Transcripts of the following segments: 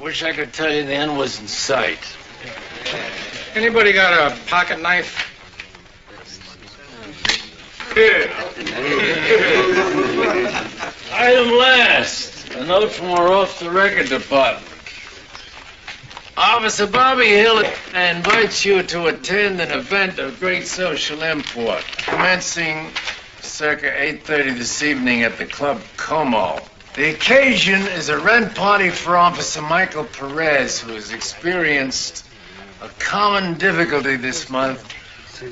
Wish I could tell you the end was in sight. Anybody got a pocket knife? Here. Item last. A note from our off-the-record department. Officer Bobby Hill invites you to attend an event of great social import, commencing circa 8:30 this evening at the Club Como. The occasion is a rent party for Officer Michael Perez, who has experienced a common difficulty this month,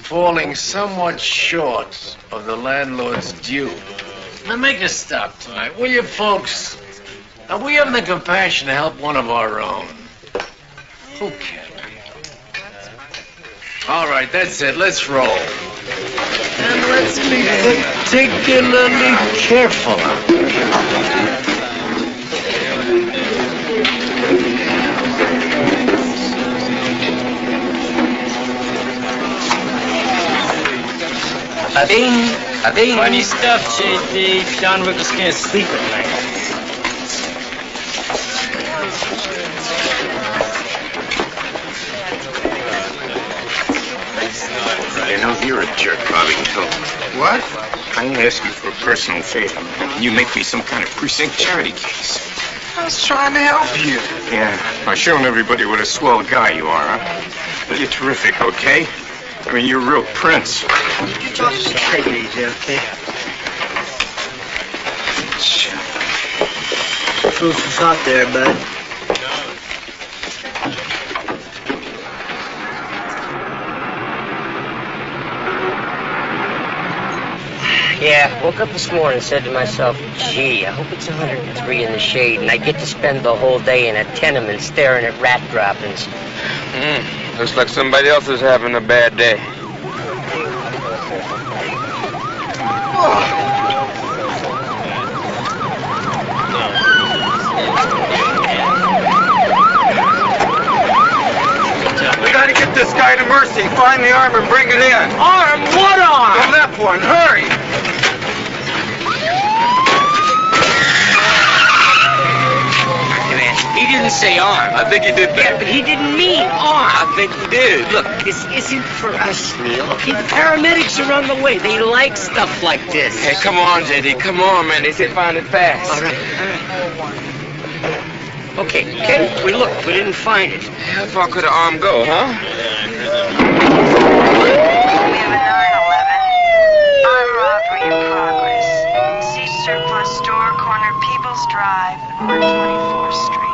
falling somewhat short of the landlord's due. Now make a stop tonight, will you, folks? Now, we have the compassion to help one of our own. Who can? All right, that's it. Let's roll. And let's be particularly careful. Ading. Funny stuff, JD. John Rickles can't sleep at night. You know, you're a jerk, Bobby Hill. What? I ask you for a personal favor. You make me some kind of precinct charity case. I was trying to help you. Yeah, I'm showing everybody what a swell guy you are, huh? You're terrific, okay? I mean, you're a real prince. Just take it easy, okay? Food for thought there, bud. Yeah, woke up this morning and said to myself, gee, I hope it's 103 in the shade and I get to spend the whole day in a tenement staring at rat droppings. Looks like somebody else is having a bad day. We gotta get this guy to Mercy. Find the arm and bring it in. Arm? What arm? The left one. Hurry. He didn't say arm. I think he did that. Yeah, but he didn't mean arm. I think he did. Look, this isn't for us, Neil. Okay, the paramedics are on the way. They like stuff like this. Hey, come on, JD. Come on, man. They say find it fast. All right. Okay, we looked. We didn't find it. How far could an arm go, huh? We have a 911. Armed robbery in progress. See surplus store, corner People's Drive, 124th Street.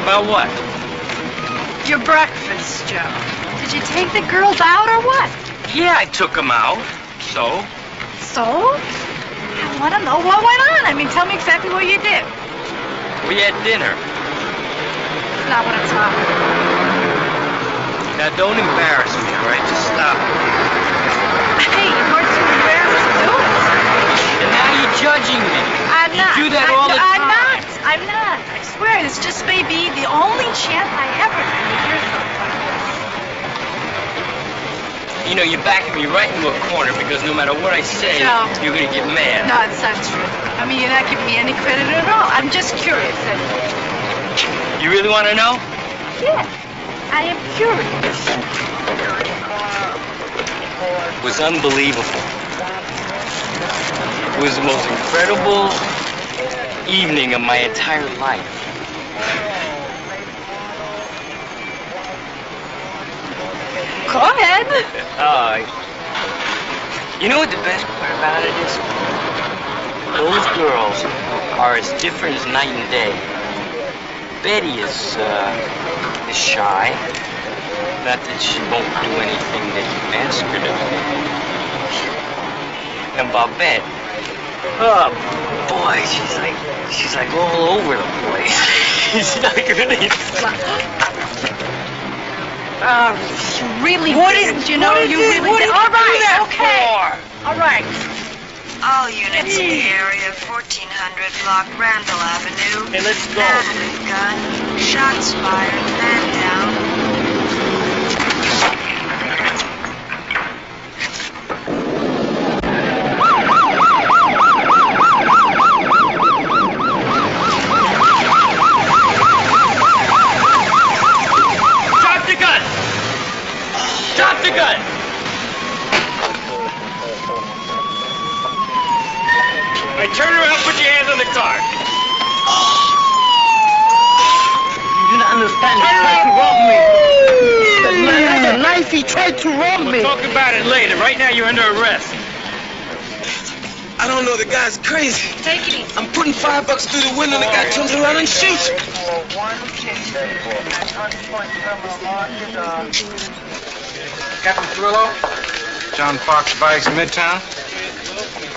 About what? Your breakfast, Joe. Did you take the girls out or what? Yeah, I took them out. So? So? I want to know what went on. I mean, tell me exactly what you did. We had dinner. That's not what I'm talking about. Now, don't embarrass me, all right? Just stop. Hey, you weren't too embarrassed to do it. And now you're judging me. I'm not. You do that all the time. I'm not. I swear, this just may be the only chance I ever had to hear something. You know, you're backing me right into a corner because no matter what I say, No. you're going to get mad. No, it's not true. I mean, you're not giving me any credit at all. I'm just curious. You really want to know? Yeah, I am curious. It was unbelievable. It was the most incredible evening of my entire life. Go ahead. You know what the best part about it is? Those girls are as different as night and day. Betty is shy. Not that she won't do anything that you ask her to do. And Babette, oh boy, she's like all over the place. She's not really. You really didn't, you know, you really did. All right, okay. All right. All units in the area, 1400 block Randall Avenue. Hey, let's go. Man with gun, shots fired, man down. Drop the gun! Drop the gun! Hey, turn around, put your hands on the car. You don't understand. He tried to rob me. That man has a knife. He tried to rob me. We'll talk about it later. Right now, you're under arrest. I don't know, the guy's crazy. Take it easy. I'm putting $5 through the window and the guy turns around and shoots. Captain Thrillo? John Fox, Vice, Midtown?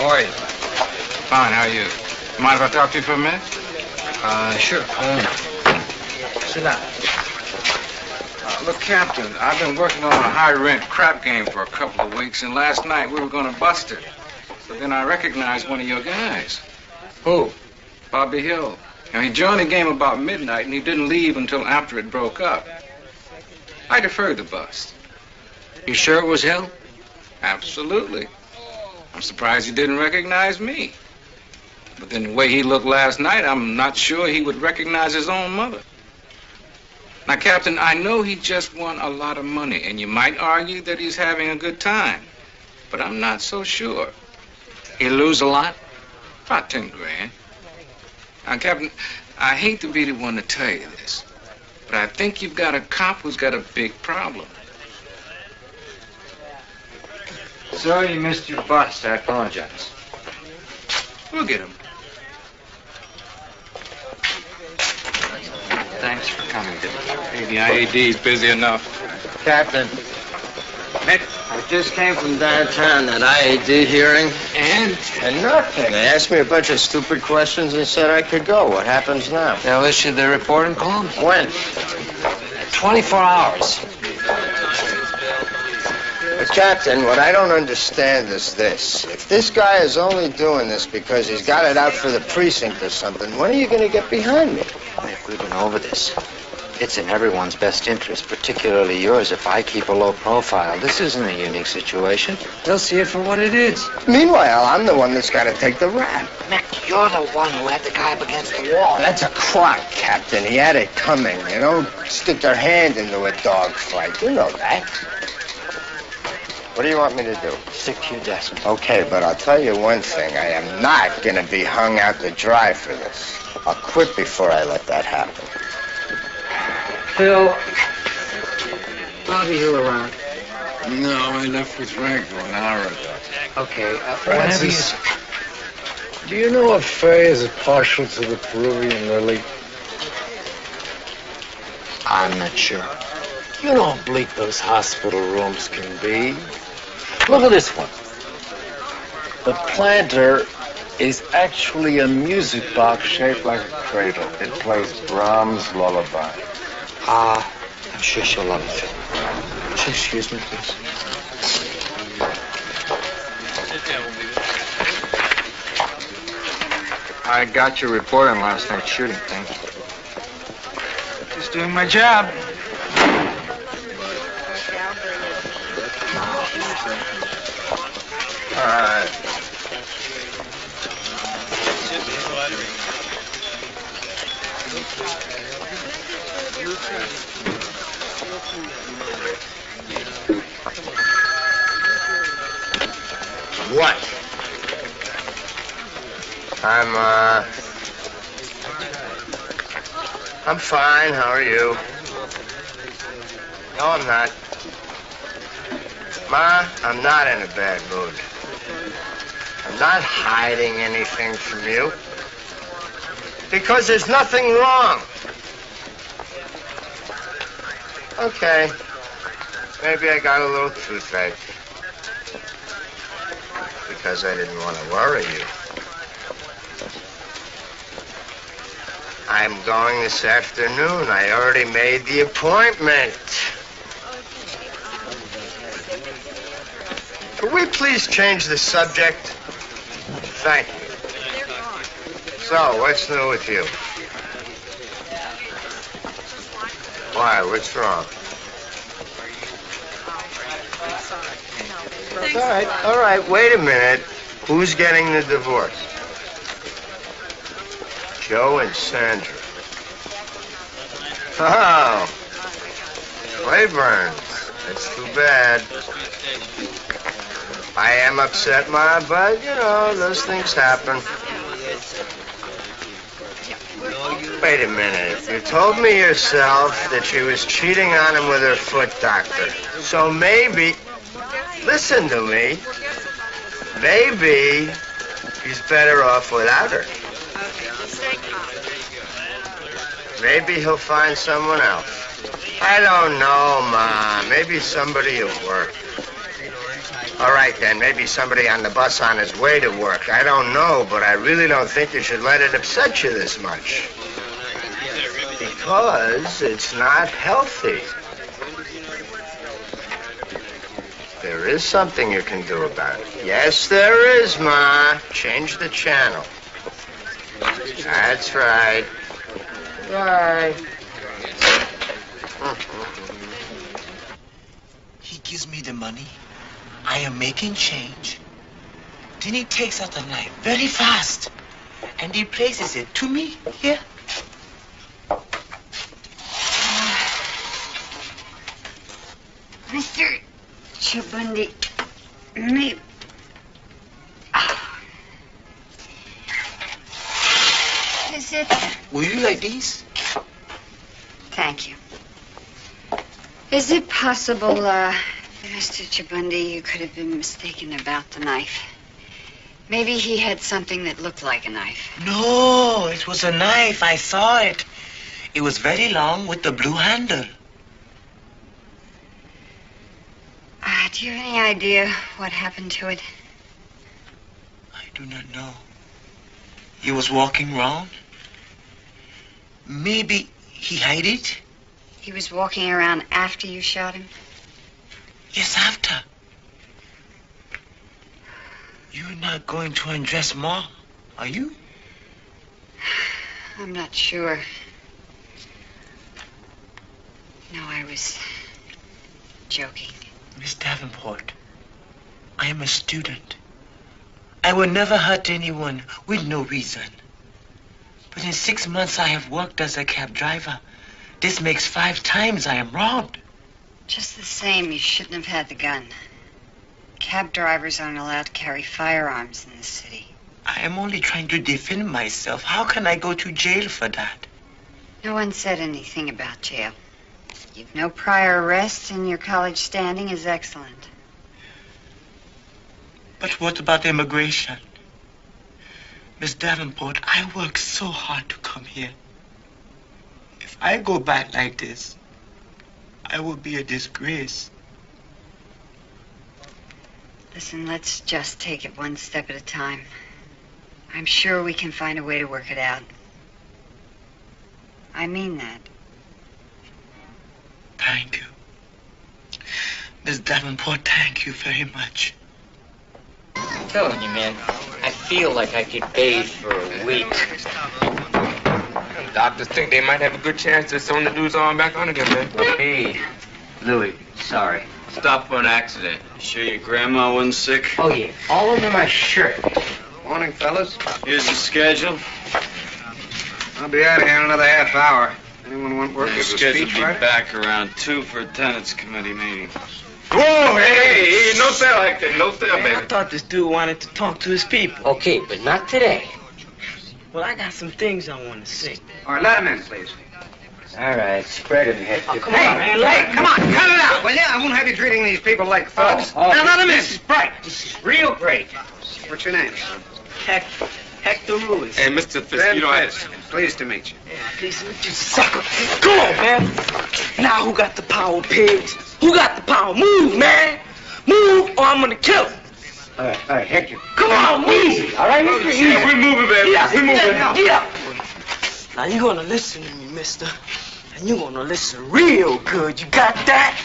How are you? Fine, how are you? Mind if I talk to you for a minute? Sure. Sit down. Look, Captain, I've been working on a high-rent crap game for a couple of weeks, and last night we were going to bust it. But then I recognized one of your guys. Who? Bobby Hill. Now, he joined the game about midnight, and he didn't leave until after it broke up. I deferred the bust. You sure it was Hill? Absolutely. I'm surprised he didn't recognize me. But then the way he looked last night, I'm not sure he would recognize his own mother. Now, Captain, I know he just won a lot of money, and you might argue that he's having a good time. But I'm not so sure. He lose a lot? About 10 grand. Now, Captain, I hate to be the one to tell you this, but I think you've got a cop who's got a big problem. Sorry you missed your bus. I apologize. We'll get him. Thanks for coming, Dick. Hey, the IAD's busy enough. Captain. Nick? I just came from downtown, that IAD hearing. And? And nothing. They asked me a bunch of stupid questions and said I could go. What happens now? They'll issue the report and call him. When? 24 hours. But, Captain, what I don't understand is this. If this guy is only doing this because he's got it out for the precinct or something, when are you going to get behind me? Nick, we've been over this. It's in everyone's best interest, particularly yours, if I keep a low profile. This isn't a unique situation. They'll see it for what it is. Meanwhile, I'm the one that's got to take the rap. Nick, you're the one who had the guy up against the wall. That's a crock, Captain. He had it coming. They don't stick their hand into a dog fight. You know that. What do you want me to do? Stick to your desk. Okay, but I'll tell you one thing. I am not going to be hung out to dry for this. I'll quit before I let that happen. Phil. Bobby Hill around. No, I left with Franco an hour ago. Okay. Francis, do you know if Faye is partial to the Peruvian lily? I'm not sure. You know how bleak those hospital rooms can be. Look at this one. The planter is actually a music box shaped like a cradle. It plays Brahms' lullaby. I'm sure she'll love it. Excuse me, please. I got your report on last night's shooting thing. Just doing my job. All right. What? I'm fine. How are you? No, I'm not. Ma, I'm not in a bad mood. I'm not hiding anything from you. Because there's nothing wrong. Okay. Maybe I got a little toothache. Because I didn't want to worry you. I'm going this afternoon. I already made the appointment. Could we please change the subject? Thank you. So, what's new with you? Why? What's wrong? All right, wait a minute. Who's getting the divorce? Joe and Sandra. Oh, Claiborne's. That's too bad. I am upset, Ma, but, you know, those things happen. Wait a minute. You told me yourself that she was cheating on him with her foot doctor. So maybe... Listen to me. Maybe he's better off without her. Maybe he'll find someone else. I don't know, Ma. Maybe somebody at work. All right, then. Maybe somebody on the bus on his way to work. I don't know, but I really don't think you should let it upset you this much. Because it's not healthy. There is something you can do about it. Yes, there is, Ma. Change the channel. That's right. Bye. He gives me the money. I am making change. Then he takes out the knife very fast. And he places it to me here. Mr. Chabundi, me... Is it... Will you like these? Thank you. Is it possible, Mr. Chabundi, you could have been mistaken about the knife? Maybe he had something that looked like a knife. No, it was a knife. I saw it. It was very long with the blue handle. Do you have any idea what happened to it? I do not know. He was walking around. Maybe he hid it? He was walking around after you shot him? Yes, after. You're not going to undress Ma, are you? I'm not sure. No, I was joking. Miss Davenport, I am a student. I will never hurt anyone with no reason. But in 6 months I have worked as a cab driver. This makes 5 times I am robbed. Just the same, you shouldn't have had the gun. Cab drivers aren't allowed to carry firearms in the city. I am only trying to defend myself. How can I go to jail for that? No one said anything about jail. You've no prior arrests and your college standing is excellent. But what about immigration? Miss Davenport, I worked so hard to come here. If I go back like this, I will be a disgrace. Listen, let's just take it one step at a time. I'm sure we can find a way to work it out. I mean that. Thank you. Miss Davenport, thank you very much. I'm telling you, man, I feel like I could bathe for a week. Doctors think they might have a good chance of sewing the dude's arm back on again, man. Hey, Louis, sorry. Stop for an accident. You sure your grandma wasn't sick? Oh, yeah, all over my shirt. Morning, fellas. Here's the schedule. I'll be out of here in another half hour. Anyone want work We're as a scheduled to be speechwriter? back around 2 for a tenants committee meeting. Whoa, hey, no tell like that, no tell, I baby. thought this dude wanted to talk to his people. Okay, but not today. Well, I got some things I want to say. All right, let him in, please. All right, spread it, Hector. come on, man, Hey, come on, cut it out, will you? I won't have you treating these people like thugs. Oh, now let him in. This is bright. This is real great. What's your name? Hector Ruiz. Hey, Mr. Fisk, Ben you don't have... Fisk. Pleased to meet you. Please, you sucker. Go on, man. Now who got the power, pigs? Who got the power? Move, man. Move, or I'm gonna kill him. All right, Hector. Come on, move. Easy, all right, Mr. Easy. Yeah, we're moving, baby. Get up, We're moving. get up. Now you're gonna listen to me, mister. And you're gonna listen real good. You got that?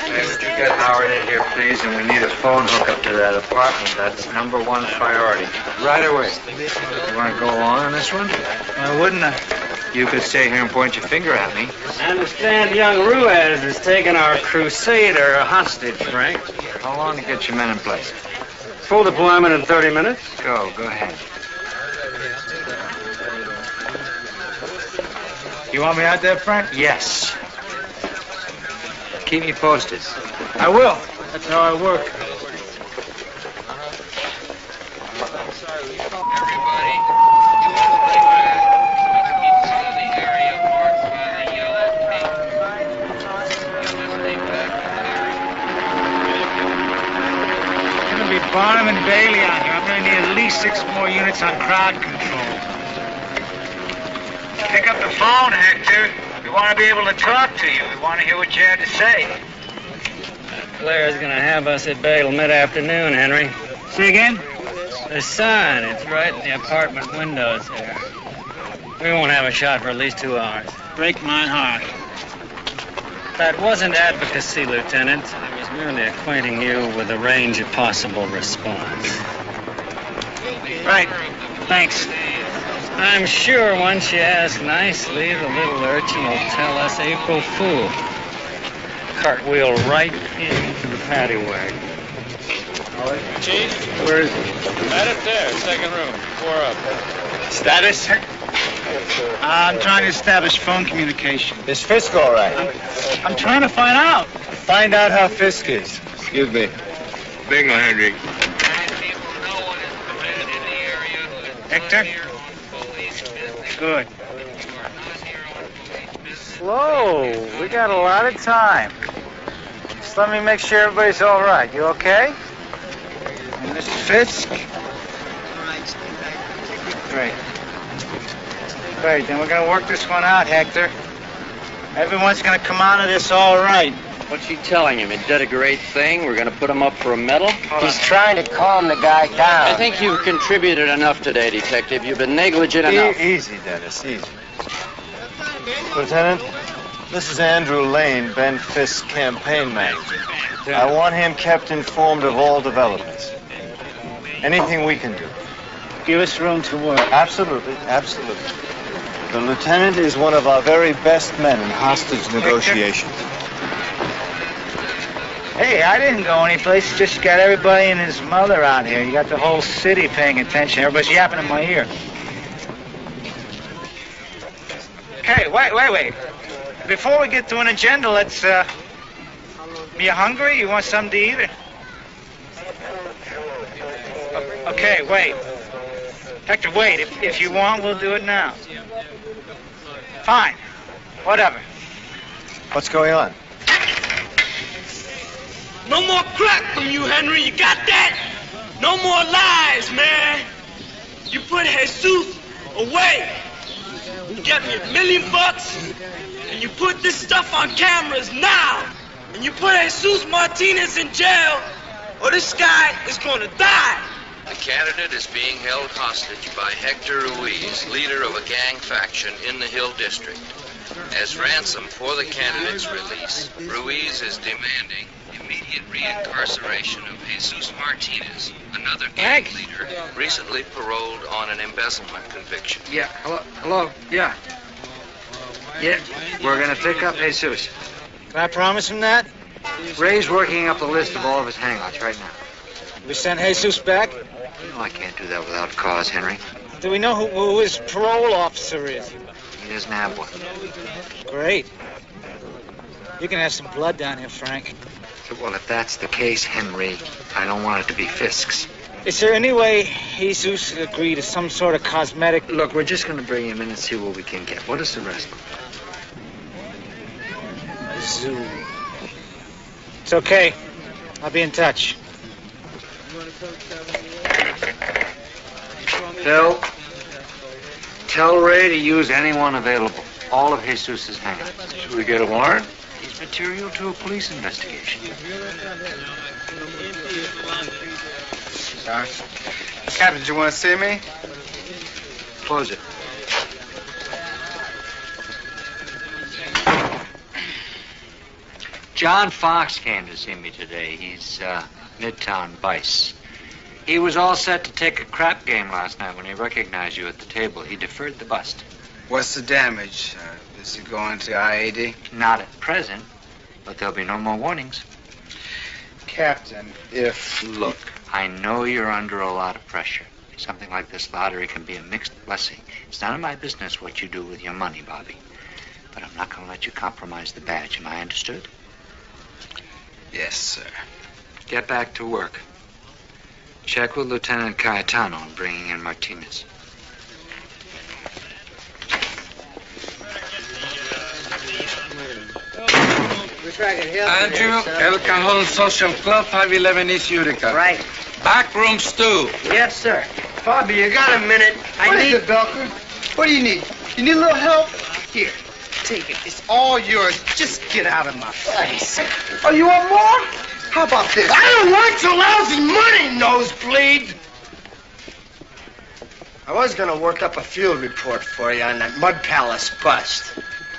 Would you get Howard in here, please? And we need a phone hookup to that apartment. That's number one priority. Right away. You want to go along on this one? Why wouldn't I? You could stay here and point your finger at me. I understand young Ruiz is taking our crusader hostage, Frank. How long to get your men in place? Full deployment in 30 minutes. Go ahead. You want me out there, Frank? Yes. Keep me posted. I will. That's how I work. It's gonna be Barnum and Bailey out here. I'm gonna need at least 6 more units on crowd control. Pick up the phone, Hector. We want to be able to talk to you. We want to hear what you had to say. Claire's gonna have us at Bagel mid-afternoon, Henry. Say again? The sign, it's right in the apartment windows there. We won't have a shot for at least 2 hours. Break my heart. That wasn't advocacy, Lieutenant. It was merely acquainting you with the range of possible response. Right. Thanks. I'm sure once you ask nicely, the little urchin will tell us April Fool. Cartwheel right into the paddy wagon. Chief? Where is he? Right up there, second room. 4 up. Status? I'm trying to establish phone communication. Is Fisk all right? I'm trying to find out. Find out how Fisk is. Excuse me. Big one, Henry. Hector? Good. Slow. We got a lot of time. Just let me make sure everybody's all right. You okay? And Mr. Fisk? Great. Great, then we're gonna work this one out, Hector. Everyone's gonna come out of this all right. What's he telling him? He did a great thing. We're going to put him up for a medal. He's trying to calm the guy down. I think you've contributed enough today, Detective. You've been negligent enough. Easy, Dennis, easy. Lieutenant, this is Andrew Lane, Ben Fisk's campaign manager. I want him kept informed of all developments. Anything we can do. Give us room to work. Absolutely, absolutely. The lieutenant is one of our very best men in hostage negotiations. Hey, I didn't go anyplace. Just got everybody and his mother out here. You got the whole city paying attention. Everybody's yapping in my ear. Hey, wait. Before we get to an agenda, let's, you hungry? You want something to eat? Okay, wait. Hector, wait. If you want, we'll do it now. Fine. Whatever. What's going on? No more crap from you, Henry. You got that? No more lies, man. You put Jesus away. You get me $1 million, and you put this stuff on cameras now. And you put Jesus Martinez in jail, or this guy is gonna die. The candidate is being held hostage by Hector Ruiz, leader of a gang faction in the Hill District. As ransom for the candidate's release, Ruiz is demanding immediate reincarceration of Jesus Martinez, another gang leader recently paroled on an embezzlement conviction. Yeah, hello, yeah. Yeah, we're gonna pick up Jesus. Can I promise him that? Ray's working up the list of all of his hangouts right now. We send Jesus back? No, I can't do that without cause, Henry. Do we know who his parole officer is? He doesn't have one. Great. You can have some blood down here, Frank. Well, if that's the case, Henry, I don't want it to be Fisk's. Is there any way Jesus could agree to some sort of cosmetic... Look, we're just going to bring him in and see what we can get. What does the rest look like? Zoo. It's okay. I'll be in touch. Phil, tell Ray to use anyone available. All of Jesus' hangouts. Should we get a warrant? He's material to a police investigation. Sorry. Captain, did you want to see me? Close it. John Fox came to see me today. He's Midtown Vice. He was all set to take a crap game last night when he recognized you at the table. He deferred the bust. What's the damage? Is he going to IAD? Not at present, but there'll be no more warnings. Captain, if... Look, I know you're under a lot of pressure. Something like this lottery can be a mixed blessing. It's none of my business what you do with your money, Bobby. But I'm not going to let you compromise the badge. Am I understood? Yes, sir. Get back to work. Check with Lieutenant Cayetano on bringing in Martinez. Andrew, El Cajon Social Club, 511 East Utica. Right. Backroom stew. Yes, sir. Bobby, you got a minute? What is it, Belker? What do you need? You need a little help? Here, take it. It's all yours. Just get out of my face. Oh, you want more? How about this? I don't want your lousy money, nosebleed! I was gonna work up a field report for you on that Mud Palace bust.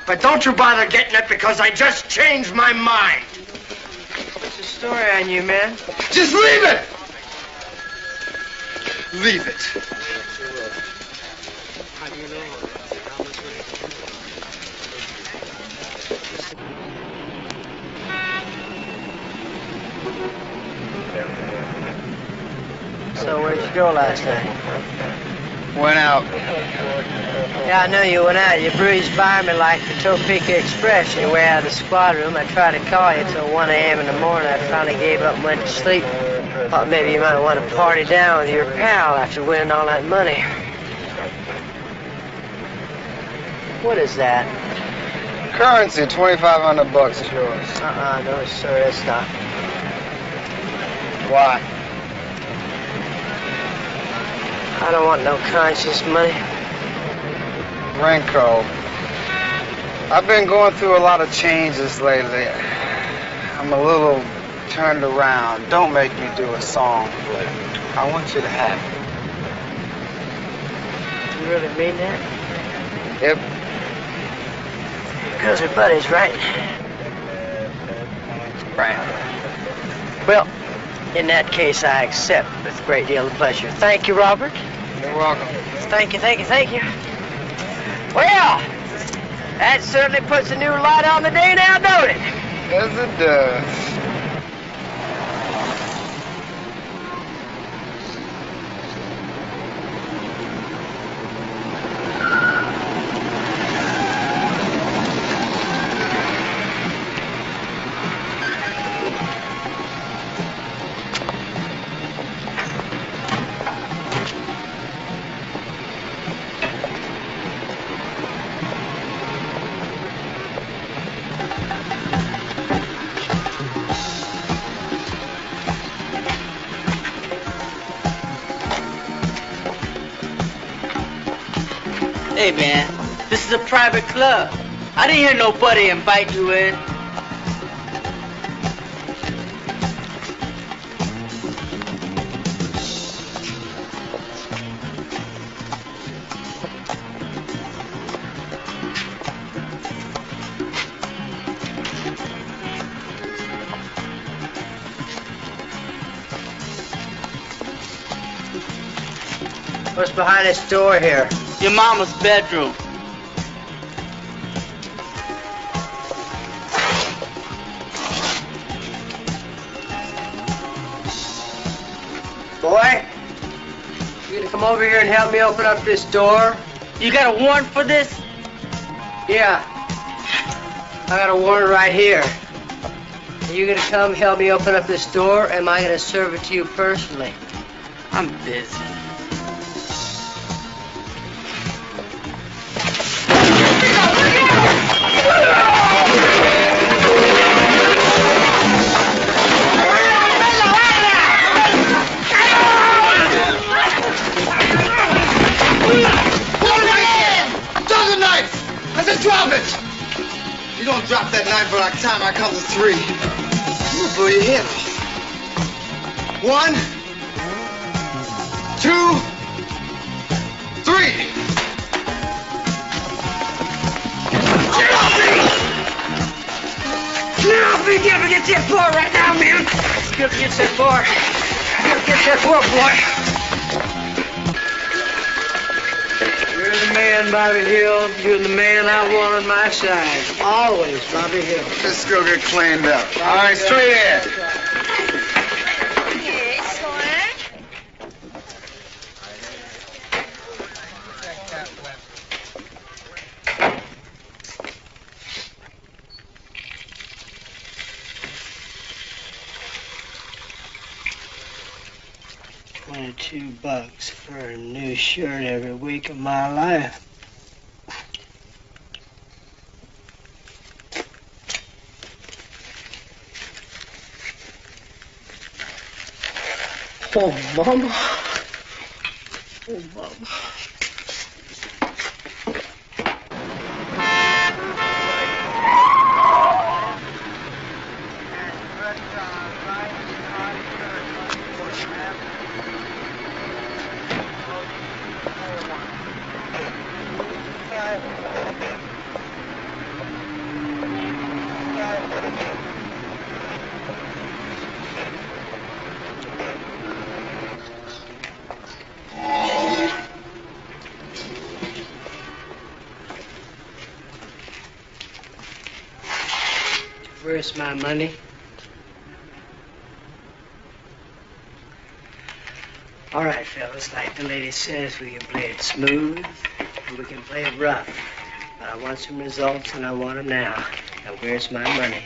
But don't you bother getting it because I just changed my mind. What's the story on you, man? Just leave it! Leave it. So where'd you go last night? Went out. Yeah, I know you went out. You breezed by me like the Topeka Express. You were out of the squad room. I tried to call you till 1 a.m. in the morning. I finally gave up and went to sleep. Thought maybe you might want to party down with your pal after winning all that money. What is that? Currency, $2,500 is yours. No, sir, that's not. Why? I don't want no conscious money. Renko, I've been going through a lot of changes lately. I'm a little turned around. Don't make me do a song, but I want you to have it. You really mean that? Yep. Because we're buddies, right? Right. Well, in that case, I accept with a great deal of pleasure. Thank you, Robert. You're welcome. Thank you, thank you, thank you. Well, that certainly puts a new light on the day now, don't it? Yes, it does. Hey, man, this is a private club. I didn't hear nobody invite you in. What's behind this door here? Your mama's bedroom. Boy, you gonna come over here and help me open up this door? You got a warrant for this? Yeah. I got a warrant right here. Are you gonna come help me open up this door, or am I gonna serve it to you personally? I'm busy. Drop it! You don't drop that knife by the time I count to 3. I'm gonna blow your head off. 1, 2, 3. Get off me! Get off me! Get me! Get that boy right now, man! Get that boy. Get that boy, boy. You're the man, Bobby Hill. You're the man I want on my side. Always, Bobby Hill. Let's go get cleaned up. All right, straight ahead. $22 for a new shirt every week of my life. Oh, Mama. Oh, Mama. Where's my money? All right, fellas, like the lady says, we can play it smooth and we can play it rough. But I want some results and I want them now. Now, where's my money?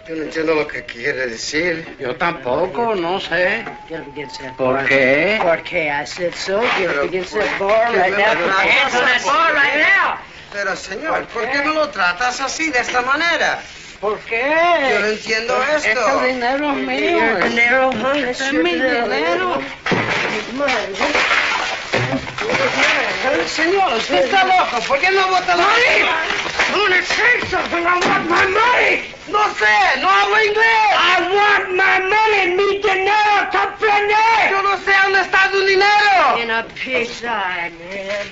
Yo no entiendo lo que quiere decir. Yo tampoco, no sé. Get up against that ¿Por bar. qué? Porque I said so. Get up against that bar right now. Put your hands on that bar right now. Pero, señor, ¿por qué me lo tratas así, de esta manera? ¿Por qué? Yo no entiendo esto. Este dinero es mío. Your dinero, huh? Este es mi dinero. Señor, usted está loco. ¿Por qué no vota la money? I'm gonna say something. I want my money. No sé, no hablo inglés. I want my money. Mi dinero, comprende? Yo no sé dónde está tu dinero. In a pig's eye, man.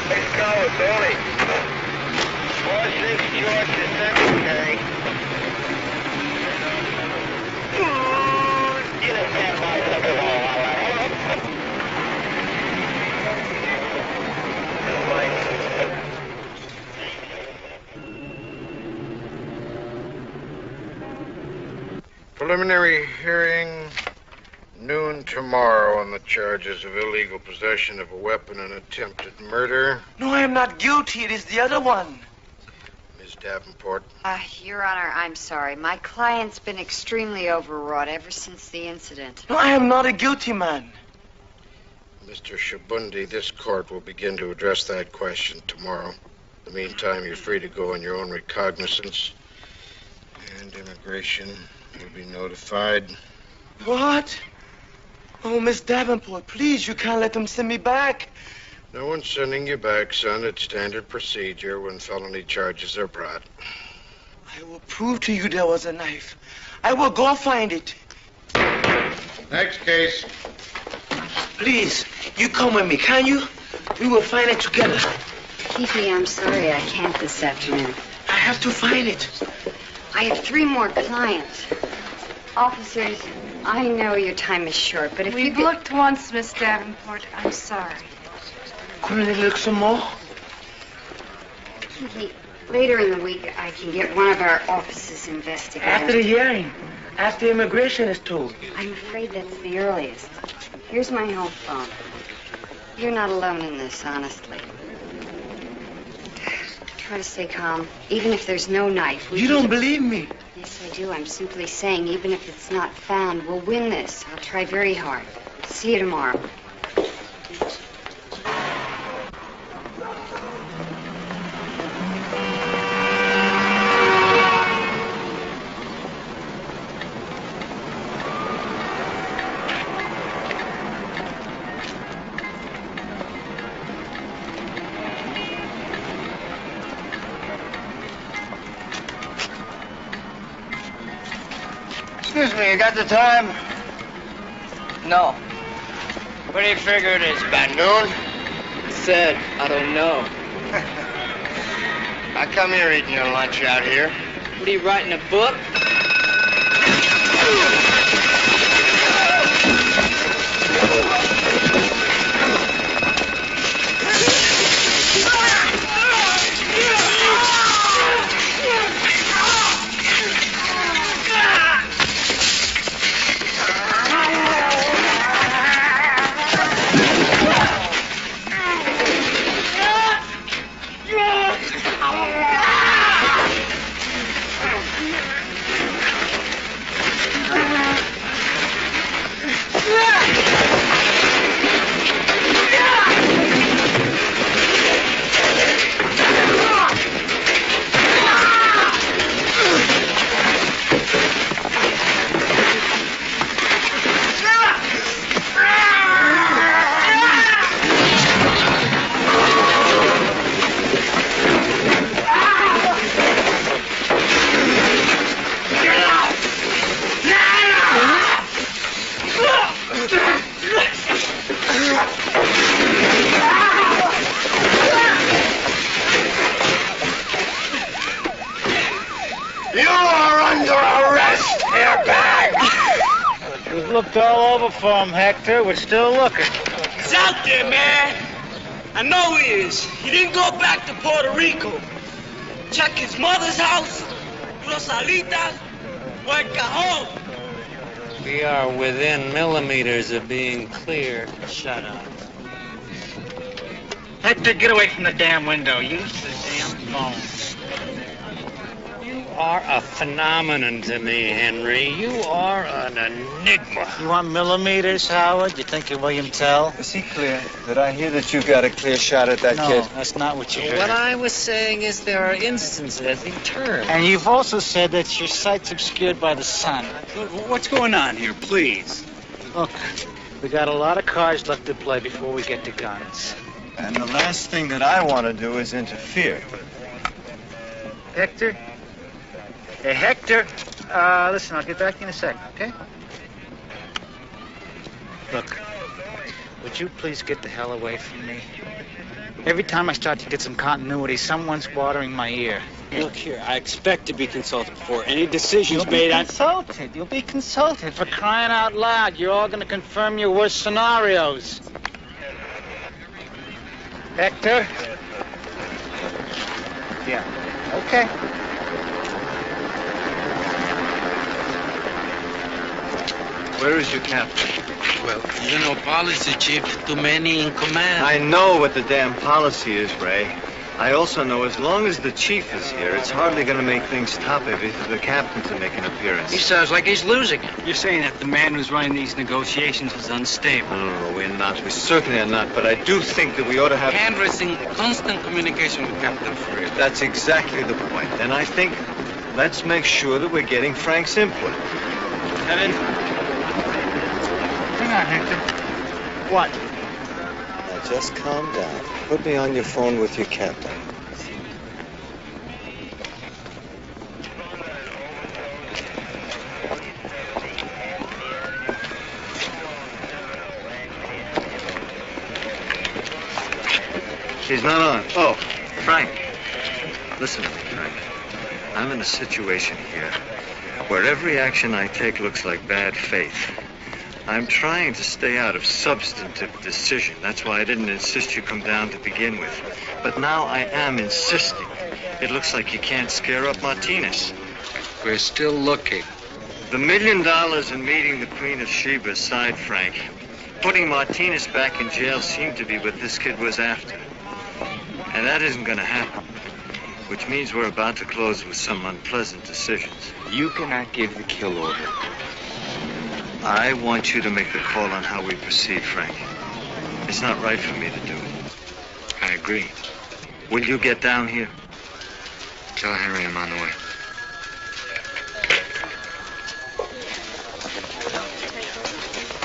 Let's go, Billy. 46 George, the secretary. Get a standby, Preliminary hearing noon tomorrow on the charges of illegal possession of a weapon and attempted murder. No, I am not guilty. It is the other one. Ms. Davenport. Your Honor, I'm sorry. My client's been extremely overwrought ever since the incident. No, I am not a guilty man. Mr. Shabundi, this court will begin to address that question tomorrow. In the meantime, you're free to go on your own recognizance. And immigration will be notified. What? Oh, Miss Davenport, please, you can't let them send me back. No one's sending you back, son. It's standard procedure when felony charges are brought. I will prove to you there was a knife. I will go find it. Next case. Please, you come with me, can you? We will find it together. Fifi, I'm sorry I can't this afternoon. I have to find it. I have 3 more clients. Officers, I know your time is short, but if We've looked once, Miss Davenport. I'm sorry. Couldn't they look some more? Fifi, later in the week, I can get one of our offices investigated. After the hearing. After immigration is told. I'm afraid that's the earliest. Here's my home phone. You're not alone in this, honestly. Try to stay calm, even if there's no knife. You don't believe me? Yes, I do. I'm simply saying, even if it's not found, we'll win this. I'll try very hard. See you tomorrow. Excuse me, you got the time? No. What do you figure it is, about noon? Said, I don't know. How come you're eating your lunch out here? What are you writing, a book? You are under arrest, airbag! We've looked all over for him, Hector. We're still looking. He's out there, man. I know he is. He didn't go back to Puerto Rico. Check his mother's house, Rosalitas, or El Cajon. We are within millimeters of being clear. Shut up. Hector, get away from the damn window. Use the damn phone. You are a phenomenon to me, Henry. You are an enigma. You want millimeters, Howard? You think you're William Tell? Is he clear? Did I hear that you got a clear shot at that No, kid? that's not what you heard. What I was saying is there are instances in turn. And you've also said that your sight's obscured by the sun. What's going on here, please? Look, we got a lot of cards left to play before we get to guns. And the last thing that I want to do is interfere. Hector? Hey, Hector. Listen, I'll get back to you in a second, okay? Look, would you please get the hell away from me? Every time I start to get some continuity, someone's watering my ear. Look here, I expect to be consulted before any decisions made on... You'll be consulted. For crying out loud, you're all going to confirm your worst scenarios. Hector? Yeah, okay. Where is your captain? Well, you know, policy, Chief. Too many in command. I know what the damn policy is, Ray. I also know as long as the chief is here, it's hardly going to make things top-heavy for the captain to make an appearance. He sounds like he's losing it. You're saying that the man who's running these negotiations is unstable. No, we're not. We certainly are not. But I do think that we ought to have... Henry's in constant communication with Captain Freed. That's exactly the point. And I think let's make sure that we're getting Frank's input. Hang on, Hector. What? Now just calm down. Put me on your phone with your captain. She's not on. Oh, Frank, listen to me, Frank. I'm in a situation here where every action I take looks like bad faith. I'm trying to stay out of substantive decision. That's why I didn't insist you come down to begin with. But now I am insisting. It looks like you can't scare up Martinez. We're still looking. The $1 million and meeting the Queen of Sheba aside, Frank, putting Martinez back in jail seemed to be what this kid was after. And that isn't going to happen, which means we're about to close with some unpleasant decisions. You cannot give the kill order. I want you to make the call on how we proceed, Frank. It's not right for me to do it. I agree. Will you get down here? Tell Henry I'm on the way.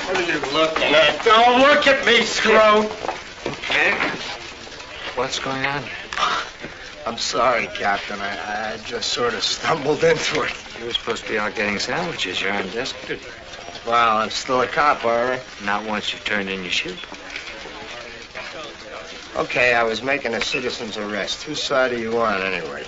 What are you looking at? Don't look at me, Screw. Okay. What's going on? I'm sorry, Captain. I just sort of stumbled into it. You were supposed to be out getting sandwiches. You're on desk duty. Well, I'm still a cop, all right? Not once you've turned in your shoe. Okay, I was making a citizen's arrest. Whose side are you on, anyway?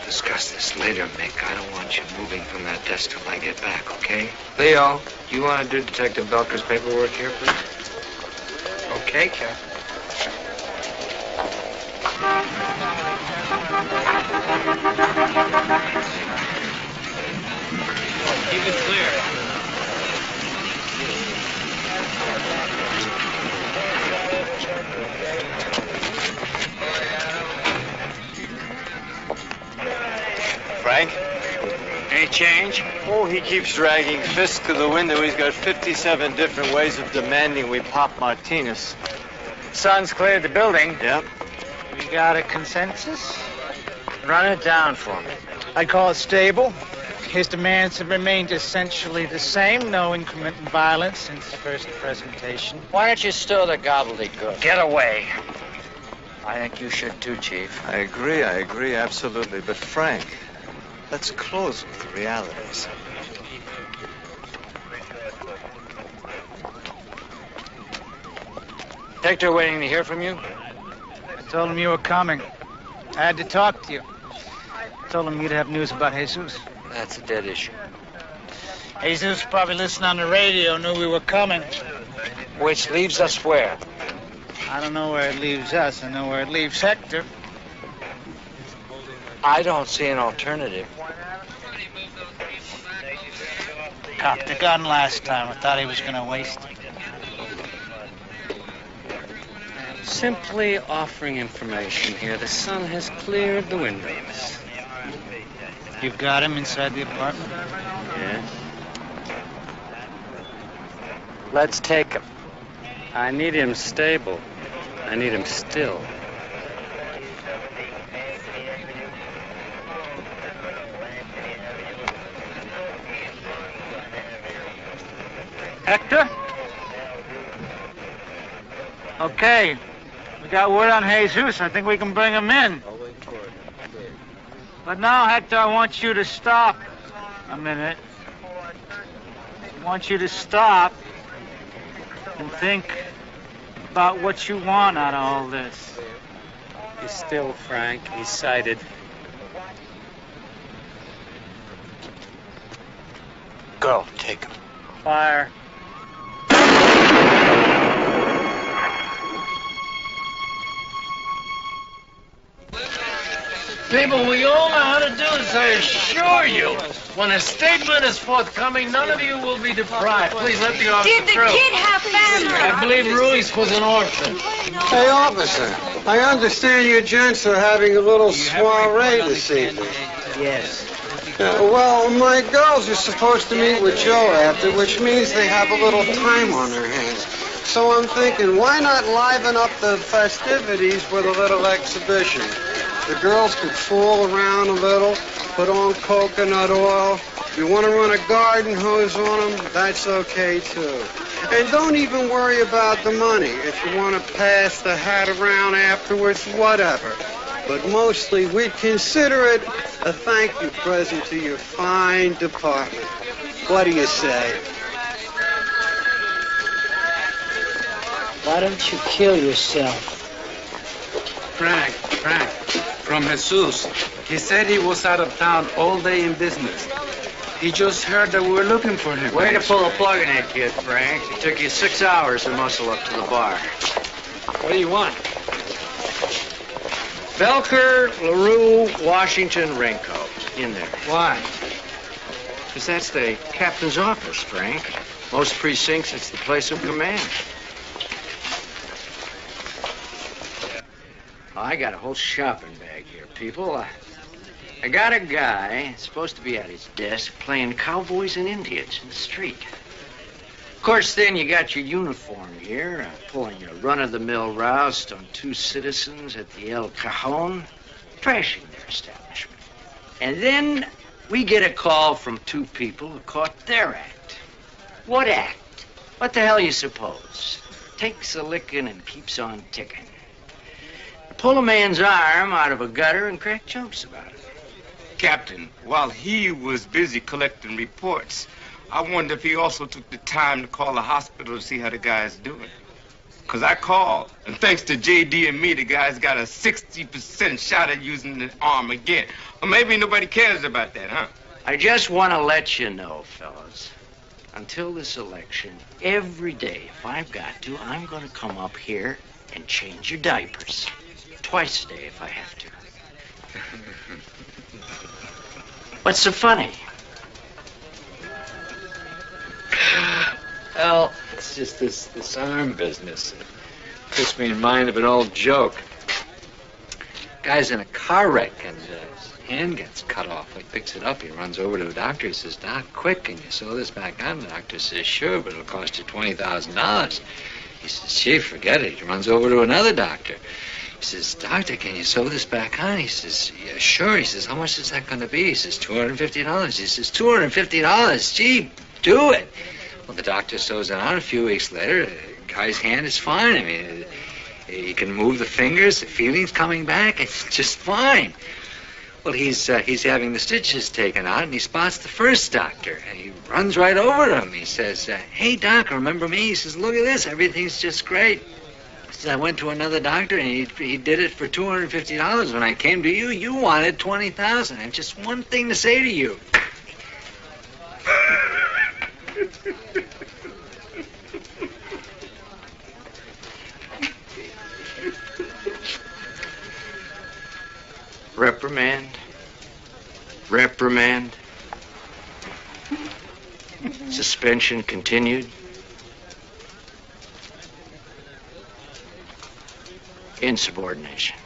Discuss this later, Mick. I don't want you moving from that desk till I get back, okay? Leo, you want to do Detective Belker's paperwork here, please? Okay, Captain. Keep it clear. Frank? Any change? Oh, he keeps dragging Fisk to the window. He's got 57 different ways of demanding we pop Martinez. Sun's cleared the building. Yep. We got a consensus? Run it down for me. I call it stable. His demands have remained essentially the same. No increment in violence since the first presentation. Why don't you stir the gobbledygook? Get away. I think you should too, Chief. I agree, absolutely. But Frank, let's close with the realities. Hector waiting to hear from you? I told him you were coming. I had to talk to you. Told him you'd have news about Jesus. That's a dead issue. Jesus probably listened on the radio, knew we were coming. Which leaves us where? I don't know where it leaves us. I know where it leaves Hector. I don't see an alternative. Cocked the gun last time. I thought he was going to waste it. Simply offering information here. The sun has cleared the windows. You've got him inside the apartment? Yes. Let's take him. I need him stable. I need him still. Hector? Okay. We got word on Jesus. I think we can bring him in. But now, Hector, I want you to stop a minute. I want you to stop and think about what you want out of all this. He's still, Frank. He's sighted. Go, take him. Fire. People, we all know how to do this, I assure you. When a statement is forthcoming, none of you will be deprived. Please let the officer Did the through. kid have family? I believe Ruiz was an orphan. Hey, officer, I understand you gents are having a little soiree this evening. Yes. Well, my girls are supposed to meet with Joe after, which means they have a little time on their hands. So I'm thinking, why not liven up the festivities with a little exhibition? The girls could fool around a little, put on coconut oil. If you want to run a garden hose on them, that's okay too. And don't even worry about the money. If you want to pass the hat around afterwards, whatever. But mostly, we'd consider it a thank you present to your fine department. What do you say? Why don't you kill yourself? Frank, Frank, from Jesus. He said he was out of town all day in business. He just heard that we were looking for him. Way to pull a plug in that kid, Frank. It took you 6 hours to muscle up to the bar. What do you want? Belker, LaRue, Washington, Raincoat. In there. Why? Because that's the captain's office, Frank. Most precincts, it's the place of command. I got a whole shopping bag here, people. I got a guy supposed to be at his desk playing cowboys and Indians in the street. Of course, then you got your uniform here, pulling a run-of-the-mill roust on 2 citizens at the El Cajon, trashing their establishment. And then we get a call from 2 people who caught their act. What act? What the hell you suppose? Takes a licking and keeps on ticking. Pull a man's arm out of a gutter and crack jokes about it. Captain, while he was busy collecting reports, I wonder if he also took the time to call the hospital to see how the guy's doing. Because I called, and thanks to J.D. and me, the guy's got a 60% shot at using the arm again. Or maybe nobody cares about that, huh? I just want to let you know, fellas, until this election, every day, if I've got to, I'm going to come up here and change your diapers. Twice a day if I have to. What's so funny? Well, it's just this arm business. It puts me in mind of an old joke. Guy's in a car wreck and his hand gets cut off. He picks it up. He runs over to a doctor. He says, "Doc, quick, can you sew this back on?" The doctor says, "Sure, but it'll cost you $20,000. He says, "Gee, forget it." He runs over to another doctor. He says, "Doctor, can you sew this back on?" He says, "Yeah, sure." He says, "How much is that going to be?" He says, $250. He says, $250? Gee, do it. Well, the doctor sews it on. A few weeks later, the guy's hand is fine. I mean, he can move the fingers. The feeling's coming back. It's just fine. Well, he's having the stitches taken out, and he spots the first doctor, and he runs right over to him. He says, "Hey, Doc, remember me?" He says, "Look at this. Everything's just great." He says, "I went to another doctor, and he did it for $250. When I came to you, you wanted $20,000. I have just one thing to say to you." Reprimand. Reprimand. Suspension continued. Insubordination.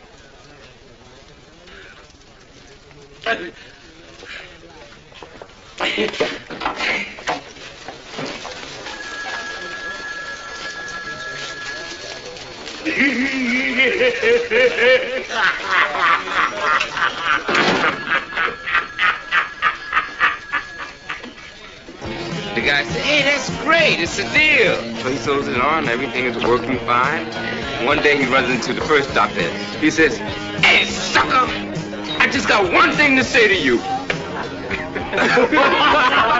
The guy said, "Hey, that's great. It's a deal." So he sews it on. Everything is working fine. One day he runs into the first doctor. He says, "Hey, sucker, I just got one thing to say to you." I'll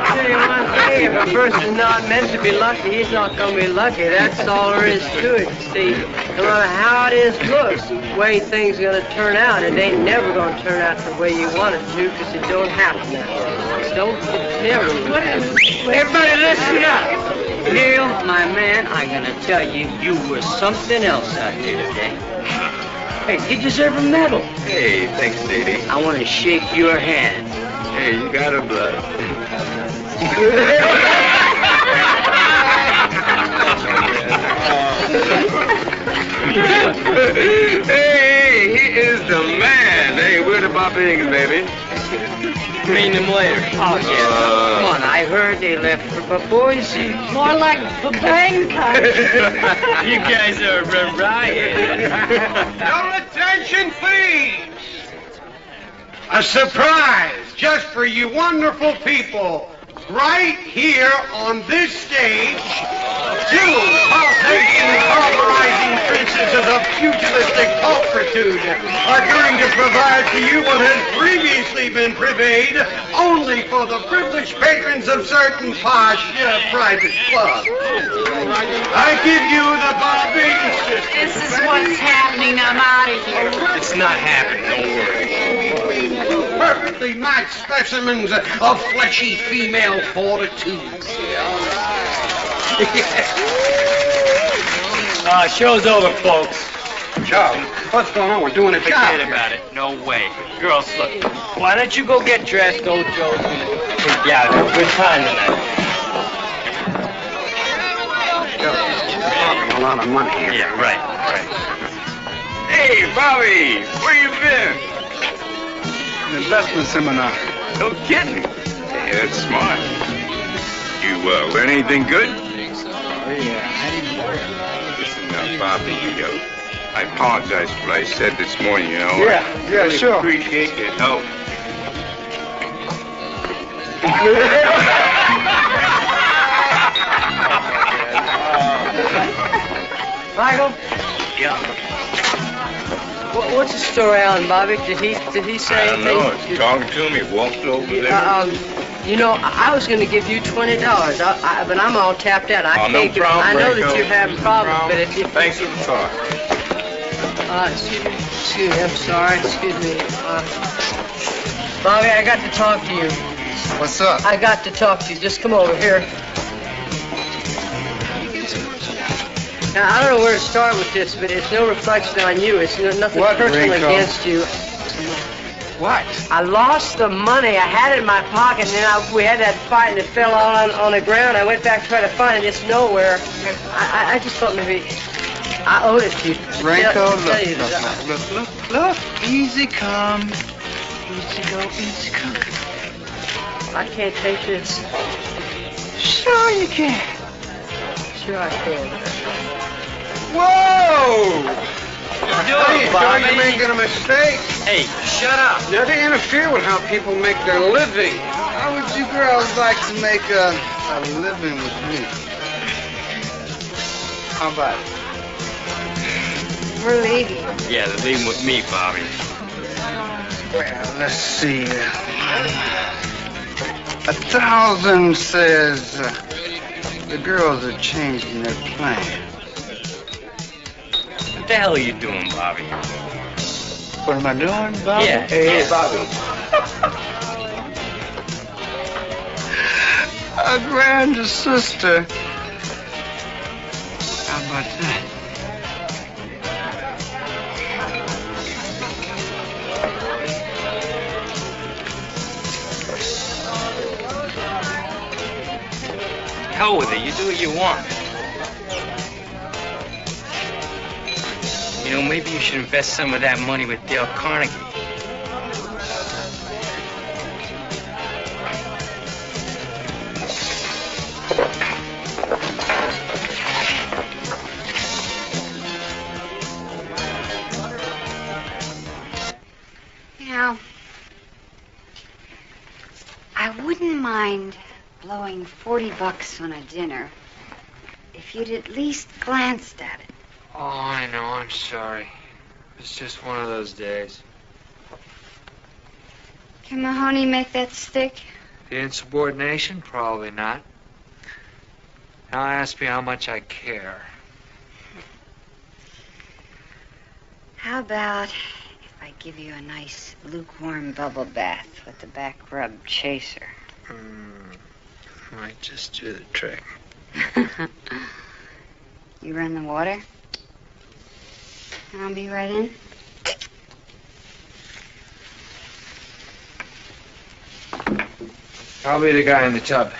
tell you one thing, if a person's not meant to be lucky, he's not going to be lucky. That's all there is to it. See, no matter how it is looks, the way things are going to turn out, it ain't never going to turn out the way you want it to, because it don't happen that way. It never. Everybody listen up. Neil, my man, I'm going to tell you, you were something else out here today. Hey, you deserve a medal. Hey, thanks, lady. I want to shake your hand. Hey, you got a blood. Hey, he is the man. Hey, where the Bob Pigs, baby? Meet him later. Oh, yeah. Come on, I heard they left for Boise. More like for Bangkok. You guys are a riot. Your attention, please. A surprise just for you wonderful people. Right here on this stage, You, pulsating, pulverizing princesses of pugilistic pulchritude, are going to provide for you what has previously been purveyed only for the privileged patrons of certain posh private clubs. I give you the Bobby. This is what's happening. I'm out of here. It's not happening, don't worry. Perfectly matched specimens of fleshy female fortitude. Show's over, folks. Joe, what's going on? We're doing a job. Forget about it. No way. Girls, look. Why don't you go get dressed? Old Joe's gonna take you out. Have a good time tonight. A lot of money here. Yeah, right. Hey, Bobby, where you been? An investment seminar. No kidding. Hey, that's smart. You learn anything good? Listen now, Bobby, I apologize for what I said this morning, you know. Yeah, really sure. Appreciate your help. Michael? Yeah. What's the story on Bobby? Did he say I don't anything? know. He's talking to me. Walked over there. You know, I was going to give you $20, but I'm all tapped out. I no can't. problem, I know Rico. that you're having problems, but if you... Thanks for the talk. Excuse me, I'm sorry. Excuse me. Bobby, I got to talk to you. What's up? I got to talk to you. Just come over here. Now, I don't know where to start with this, but it's no reflection on you. It's nothing personal Rico? against you. What? I lost the money. I had it in my pocket, and then we had that fight, and it fell all on the ground. I went back to try to find it. It's nowhere. I just thought maybe I owed it to you. Rico, Look. Easy come. Easy go, easy come. I can't take this. Sure you can. Sure I can. Whoa! Hey, sure you're making a mistake? Hey, shut up. Now, they interfere with how people make their living. How would you girls like to make a living with me? How about it? We're leaving. Yeah, they're leaving with me, Bobby. Well, let's see. 1,000 says the girls are changing their plan. What the hell are you doing, Bobby? What am I doing, Bobby? Yeah. Hey, Bobby. A grand sister. How about that? Hell with it. You do what you want. You know, maybe you should invest some of that money with Dale Carnegie. You know, I wouldn't mind blowing $40 on a dinner if you'd at least glanced at it. Oh, I know. I'm sorry. It's just one of those days. Can Mahoney make that stick? The insubordination? Probably not. Now ask me how much I care. How about if I give you a nice lukewarm bubble bath with the back rub chaser? Might just do the trick. You run the water? And I'll be right in. I'll be the guy in the tub.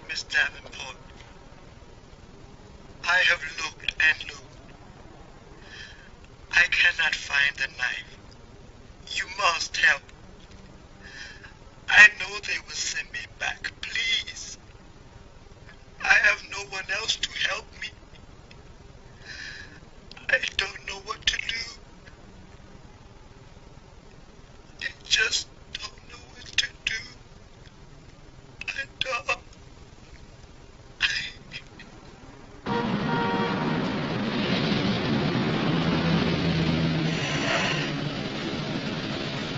Miss Davenport, I have looked and looked. I cannot find the knife. You must help. I know they will send me back. Please. I have no one else to help me. I don't know what to do. I just don't know what to do. I don't.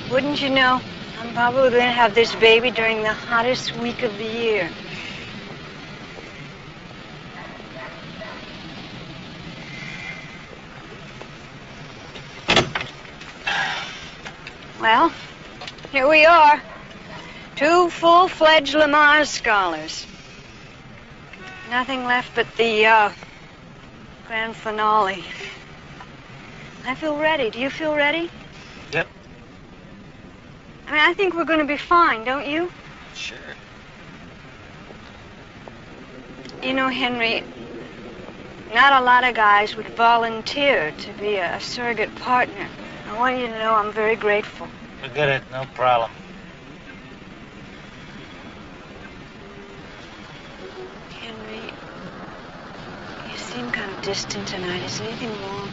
Wouldn't you know, I'm probably going to have this baby during the hottest week of the year. Well, here we are. 2 full-fledged Lamar scholars. Nothing left but the grand finale. I feel ready. Do you feel ready? Yep. I mean, I think we're going to be fine, don't you? Sure. You know, Henry, not a lot of guys would volunteer to be a surrogate partner. I want you to know I'm very grateful. Forget it. No problem. Henry, you seem kind of distant tonight. Is anything wrong?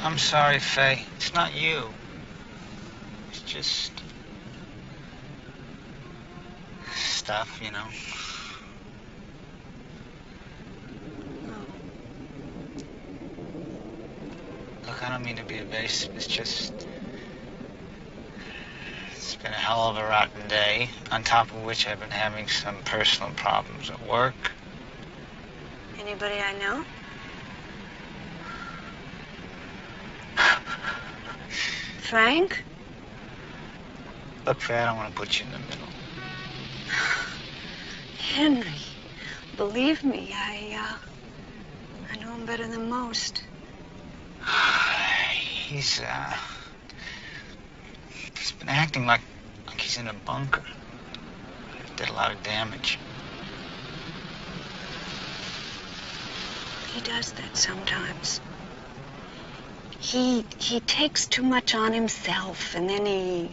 I'm sorry, Faye. It's not you. It's just stuff, you know. Look, I don't mean to be evasive. It's just... It's been a hell of a rotten day, on top of which I've been having some personal problems at work. Anybody I know? Frank? Look, Faye, I don't want to put you in the middle. Henry, believe me, I know him better than most. He's been acting like he's in a bunker. Did a lot of damage. He does that sometimes. He takes too much on himself, and then he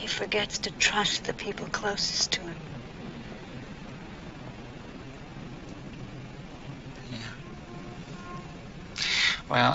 forgets to trust the people closest to him. Well,